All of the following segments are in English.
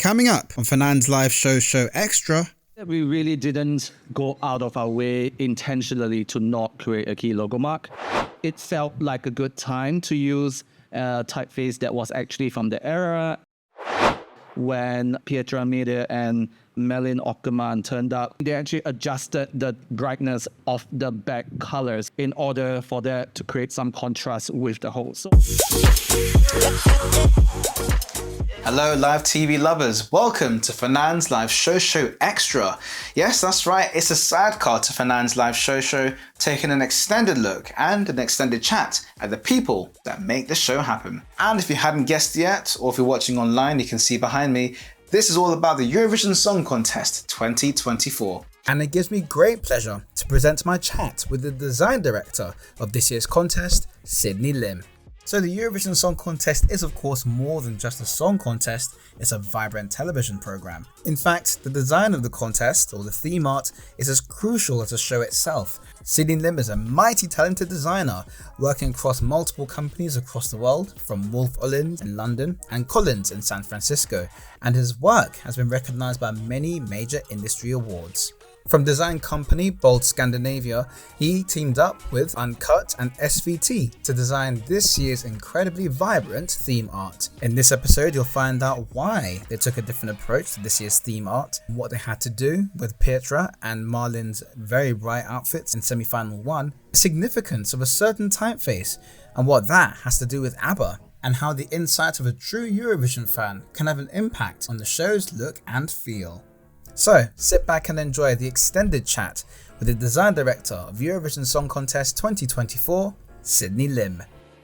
Coming up on Fernand's live show Extra. We really didn't go out of our way intentionally to not create a key logo mark. It felt like a good time to use a typeface that was actually from the era when Pietra Mede and Melin Ockerman turned up. They actually adjusted the brightness of the back colors in order for that to create some contrast with the whole. Hello live TV lovers, welcome to Fernand's live show Extra. Yes, that's right, it's a sidecar to Fernand's live show, taking an extended look and an extended chat at the people that make the show happen. And if you hadn't guessed yet, or if you're watching online, you can see behind me, this is all about the Eurovision Song Contest 2024. And it gives me great pleasure to present my chat with the Design Director of this year's contest, Sidney Lim. So the Eurovision Song Contest is of course more than just a song contest, it's a vibrant television program. In fact, the design of the contest, or the theme art, is as crucial as the show itself. Sidney Lim is a mighty talented designer, working across multiple companies across the world, from Wolf Ollins in London and Collins in San Francisco, and his work has been recognised by many major industry awards. From design company Bold Scandinavia, he teamed up with Uncut and SVT to design this year's incredibly vibrant theme art. In this episode, you'll find out why they took a different approach to this year's theme art, what they had to do with Pietra and Marlin's very bright outfits in semi-final 1, the significance of a certain typeface, and what that has to do with ABBA, and how the insight of a true Eurovision fan can have an impact on the show's look and feel. So, sit back and enjoy the extended chat with the Design Director of Eurovision Song Contest 2024, Sidney Lim.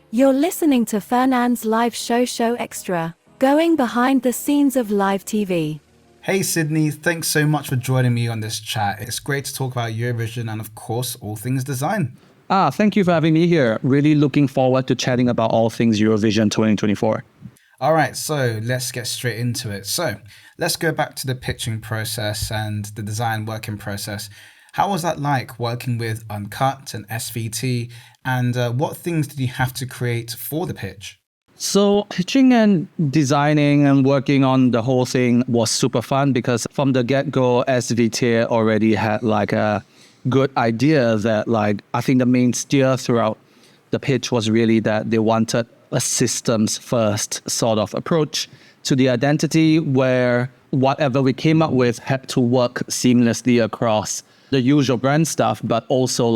You're listening to Fernand's live show Extra, going behind the scenes of live TV. Hey Sidney, thanks so much for joining me on this chat. It's great to talk about Eurovision and of course all things design. Thank you for having me here. Really looking forward to chatting about all things Eurovision 2024. Alright, so let's get straight into it. So, let's go back to the pitching process and the design working process. How was that like working with Uncut and SVT, and what things did you have to create for the pitch? So pitching and designing and working on the whole thing was super fun because from the get-go, SVT already had like a good idea that I think the main steer throughout the pitch was really that they wanted a systems first sort of approach to the identity where whatever we came up with had to work seamlessly across the usual brand stuff, but also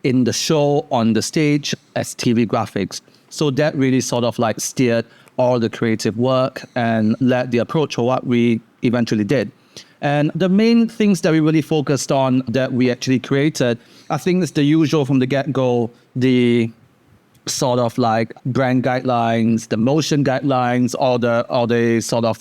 in the show, on the stage, as TV graphics. So that really sort of steered all the creative work and led the approach for what we eventually did. And the main things that we really focused on that we actually created, I think it's the usual from the get-go, the sort of brand guidelines, the motion guidelines, all the sort of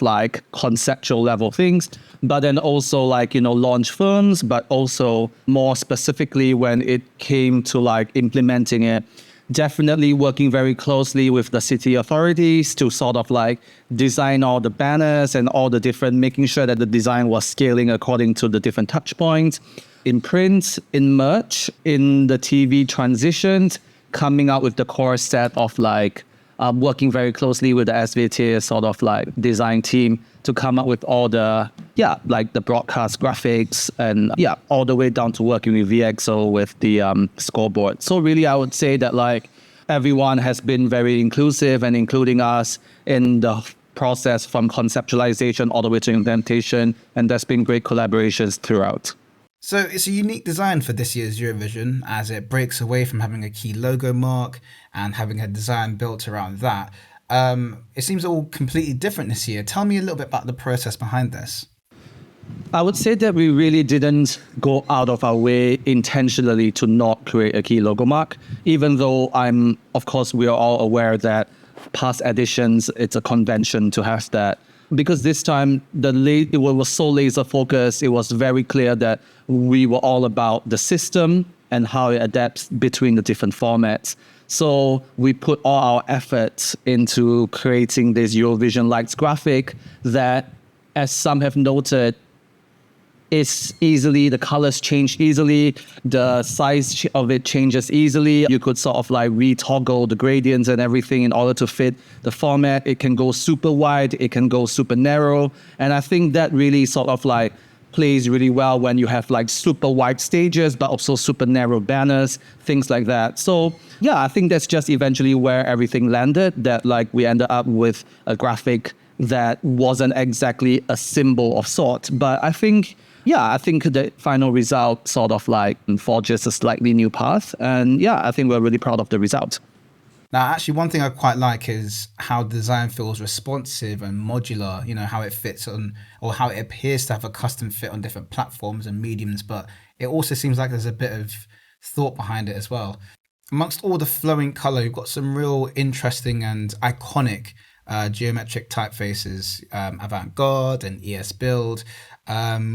conceptual level things, but then also launch films, but also more specifically when it came to implementing it, definitely working very closely with the city authorities to sort of design all the banners and all the different, making sure that the design was scaling according to the different touch points in print, in merch, in the TV transitions, coming out with the core set of working very closely with the SVT sort of design team to come up with all the, the broadcast graphics and all the way down to working with VXO with the scoreboard. So really, I would say that everyone has been very inclusive and including us in the process from conceptualization all the way to implementation. And there's been great collaborations throughout. So it's a unique design for this year's Eurovision as it breaks away from having a key logo mark and having a design built around that. It seems all completely different this year. Tell me a little bit about the process behind this. I would say that we really didn't go out of our way intentionally to not create a key logo mark, even though of course, we are all aware that past editions, it's a convention to have that. Because this time, it was so laser focused, it was very clear that we were all about the system and how it adapts between the different formats. So we put all our efforts into creating this Eurovision Lights graphic that, as some have noted, it's easily, the colors change easily, the size of it changes easily. You could sort of like retoggle the gradients and everything in order to fit the format. It can go super wide, it can go super narrow. And I think that really sort of like plays really well when you have like super wide stages, but also super narrow banners, things like that. So yeah, I think that's just eventually where everything landed, that like we ended up with a graphic that wasn't exactly a symbol of sort. But I think the final result sort of like forges a slightly new path. And yeah, I think we're really proud of the result. Now, actually, one thing I quite like is how the design feels responsive and modular, how it fits on, or how it appears to have a custom fit on different platforms and mediums, but it also seems like there's a bit of thought behind it as well. Amongst all the flowing color, you've got some real interesting and iconic geometric typefaces, Avant-Garde and ES Build,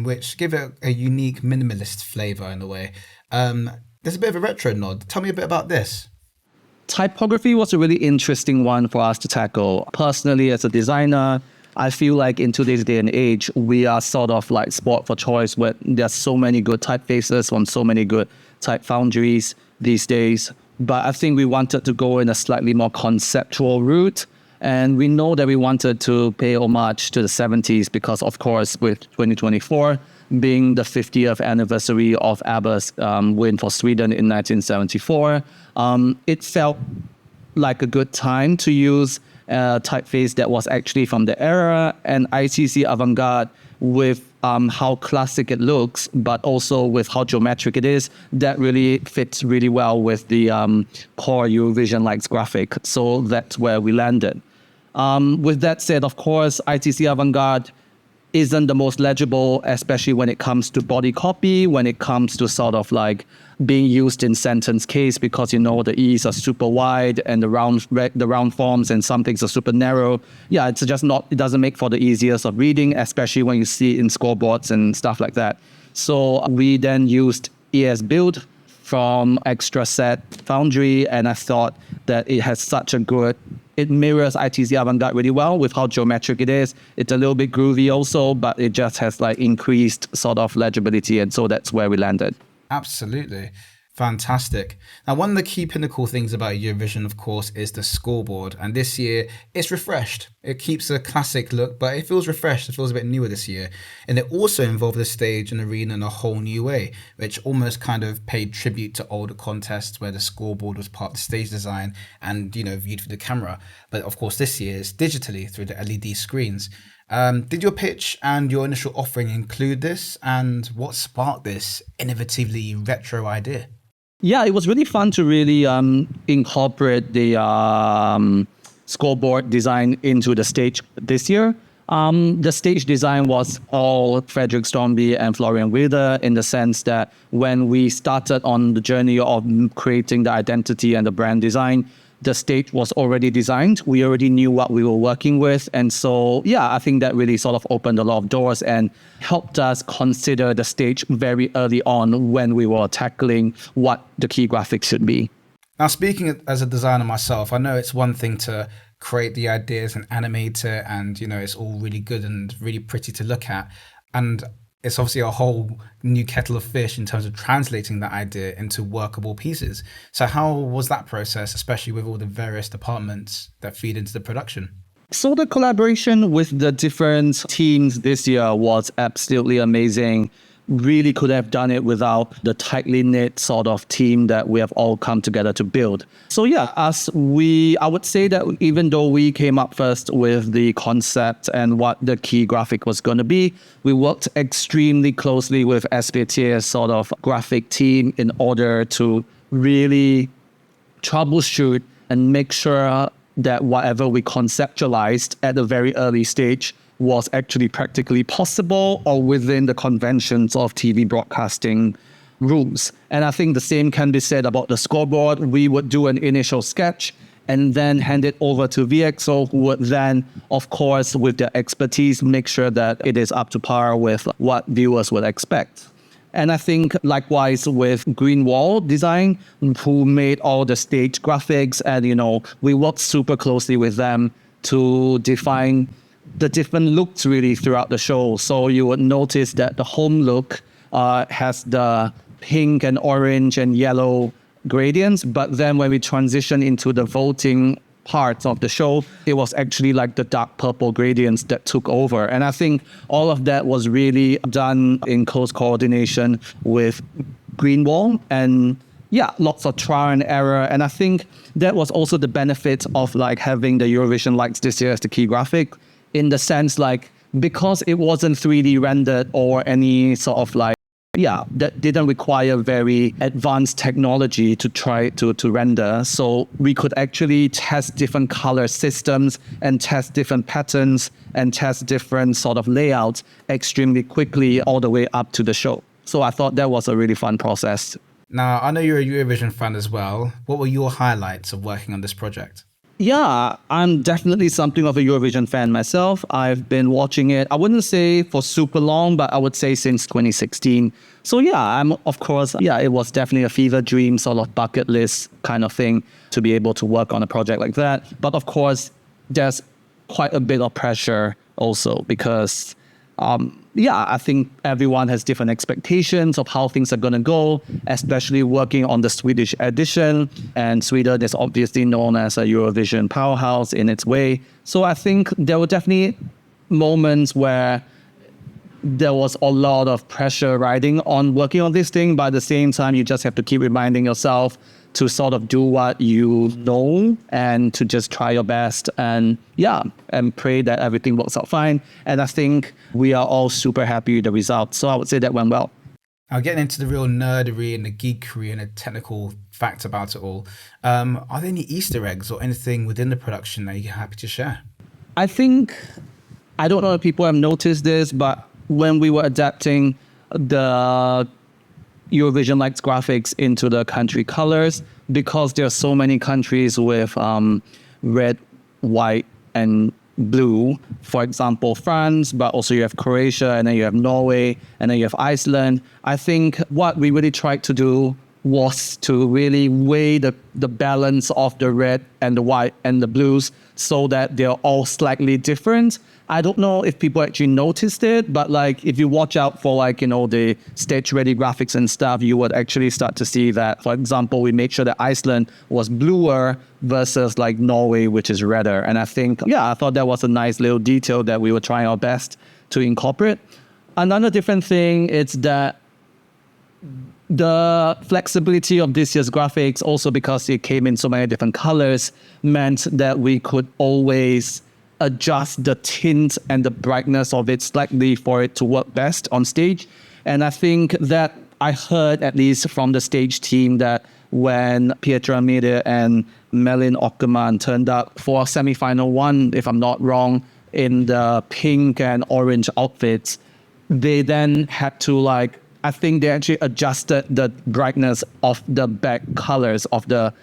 which give it a unique minimalist flavor in a way. There's a bit of a retro nod. Tell me a bit about this. Typography was a really interesting one for us to tackle. Personally, as a designer, I feel like in today's day and age, we are sort of like sport for choice, where there's so many good typefaces on so many good type foundries these days. But I think we wanted to go in a slightly more conceptual route. And we know that we wanted to pay homage to the 70s because, of course, with 2024 being the 50th anniversary of ABBA's win for Sweden in 1974, it felt like a good time to use a typeface that was actually from the era, and ITC Avant-Garde with how classic it looks, but also with how geometric it is, that really fits really well with the core Eurovision Lights graphic. So that's where we landed. With that said, of course, ITC Avant-Garde isn't the most legible, especially when it comes to body copy, when it comes to sort of like being used in sentence case, because the E's are super wide and the round forms and some things are super narrow. Yeah, it's just not, it doesn't make for the easiest of reading, especially when you see it in scoreboards and stuff like that. So we then used ES Build from Extra Set Foundry, and I thought that it has such a good, it mirrors ITC Avant-Garde really well with how geometric it is. It's a little bit groovy also, but it just has like increased sort of legibility, and so that's where we landed. Absolutely. Fantastic. Now, one of the key pinnacle things about Eurovision, of course, is the scoreboard. And this year, it's refreshed. It keeps a classic look, but it feels refreshed. It feels a bit newer this year. And it also involved the stage and arena in a whole new way, which almost kind of paid tribute to older contests where the scoreboard was part of the stage design and, viewed through the camera. But of course, this year it's digitally through the LED screens. Did your pitch and your initial offering include this? And what sparked this innovatively retro idea? Yeah, it was really fun to really incorporate the scoreboard design into the stage this year. The stage design was all Frederick Stormby and Florian Wilder, in the sense that when we started on the journey of creating the identity and the brand design, the stage was already designed. We already knew what we were working with. And so, yeah, I think that really sort of opened a lot of doors and helped us consider the stage very early on when we were tackling what the key graphics should be. Now, speaking as a designer myself, I know it's one thing to create the ideas and animate it, and, it's all really good and really pretty to look at. And it's obviously a whole new kettle of fish in terms of translating that idea into workable pieces. So how was that process, especially with all the various departments that feed into the production? So the collaboration with the different teams this year was absolutely amazing. Really could have done it without the tightly knit sort of team that we have all come together to build. So yeah, I would say that even though we came up first with the concept and what the key graphic was going to be, we worked extremely closely with SVT's sort of graphic team in order to really troubleshoot and make sure that whatever we conceptualized at a very early stage was actually practically possible or within the conventions of TV broadcasting rules. And I think the same can be said about the scoreboard. We would do an initial sketch and then hand it over to VXO, who would then, of course, with their expertise, make sure that it is up to par with what viewers would expect. And I think likewise with Green Wall Design, who made all the stage graphics, and we worked super closely with them to define the different looks really throughout the show. So you would notice that the home look has the pink and orange and yellow gradients, but then when we transition into the voting parts of the show, it was actually like the dark purple gradients that took over. And I think all of that was really done in close coordination with Greenwall, and yeah, lots of trial and error. And I think that was also the benefit of like having the Eurovision Lights this year as the key graphic, in the sense like, because it wasn't 3D rendered or any sort of like, that didn't require very advanced technology to try to render. So we could actually test different color systems and test different patterns and test different sort of layouts extremely quickly all the way up to the show. So I thought that was a really fun process. Now, I know you're a Eurovision fan as well. What were your highlights of working on this project? Yeah, I'm definitely something of a Eurovision fan myself. I've been watching it, I wouldn't say for super long, but I would say since 2016. So yeah, it was definitely a fever dream, sort of bucket list kind of thing to be able to work on a project like that. But of course, there's quite a bit of pressure also because I think everyone has different expectations of how things are going to go, especially working on the Swedish edition. And Sweden is obviously known as a Eurovision powerhouse in its way. So I think there were definitely moments where there was a lot of pressure riding on working on this thing, but at the same time, you just have to keep reminding yourself to sort of do what you know and to just try your best and pray that everything works out fine. And I think we are all super happy with the results. So I would say that went well. Now, getting into the real nerdery and the geekery and the technical facts about it all, are there any Easter eggs or anything within the production that you're happy to share? I think, I don't know if people have noticed this, but when we were adapting the Eurovision Lights graphics into the country colors, because there are so many countries with red, white, and blue. For example, France, but also you have Croatia, and then you have Norway, and then you have Iceland. I think what we really tried to do was to really weigh the balance of the red and the white and the blues so that they're all slightly different. I don't know if people actually noticed it, but like if you watch out for like, the stage ready graphics and stuff, you would actually start to see that, for example, we made sure that Iceland was bluer versus like Norway, which is redder. And I think, I thought that was a nice little detail that we were trying our best to incorporate. Another different thing is that the flexibility of this year's graphics, also because it came in so many different colors, meant that we could always adjust the tint and the brightness of it slightly for it to work best on stage. And I think that I heard, at least from the stage team, that when Pietra Mede and Melin Ockerman turned up for semi-final one, if I'm not wrong, in the pink and orange outfits, they then had to I think they actually adjusted the brightness of the back colors of the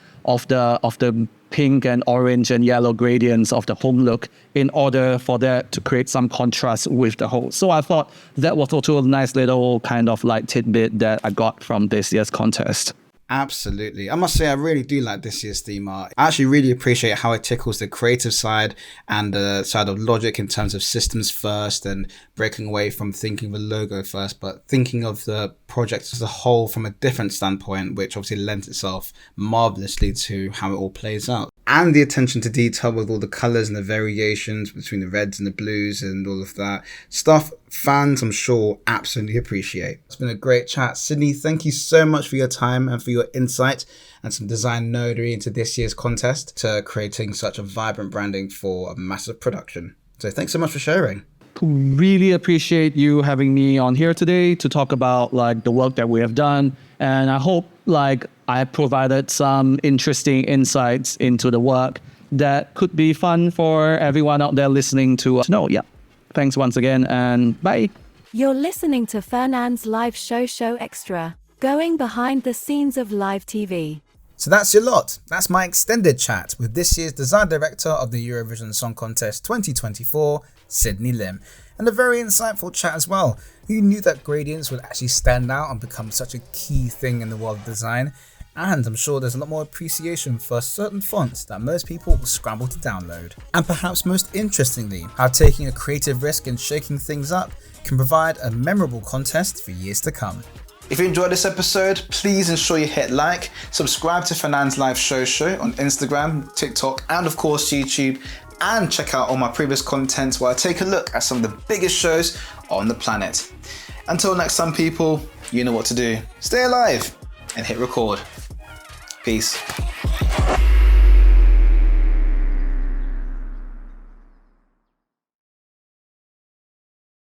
pink and orange and yellow gradients of the home look in order for that to create some contrast with the whole. So I thought that was also a nice little kind of tidbit that I got from this year's contest. Absolutely. I must say, I really do like this year's theme art. I actually really appreciate how it tickles the creative side and the side of logic in terms of systems first and breaking away from thinking of a logo first, but thinking of the project as a whole from a different standpoint, which obviously lends itself marvelously to how it all plays out. And the attention to detail with all the colours and the variations between the reds and the blues and all of that stuff, fans, I'm sure, absolutely appreciate. It's been a great chat. Sidney, thank you so much for your time and for your insight and some design nerdery into this year's contest to creating such a vibrant branding for a massive production. So thanks so much for sharing. Really appreciate you having me on here today to talk about the work that we have done. And I hope I provided some interesting insights into the work that could be fun for everyone out there listening to know. Yeah. Thanks once again and bye. You're listening to Fernand's live show extra, going behind the scenes of live TV. So that's your lot. That's my extended chat with this year's Design Director of the Eurovision Song Contest 2024, Sidney Lim. And a very insightful chat as well. Who knew that gradients would actually stand out and become such a key thing in the world of design? And I'm sure there's a lot more appreciation for certain fonts that most people will scramble to download. And perhaps most interestingly, how taking a creative risk and shaking things up can provide a memorable contest for years to come. If you enjoyed this episode, please ensure you hit like, subscribe to Fernand's Live Show on Instagram, TikTok, and of course YouTube, and check out all my previous content where I take a look at some of the biggest shows on the planet. Until next time people, you know what to do. Stay alive and hit record. Peace.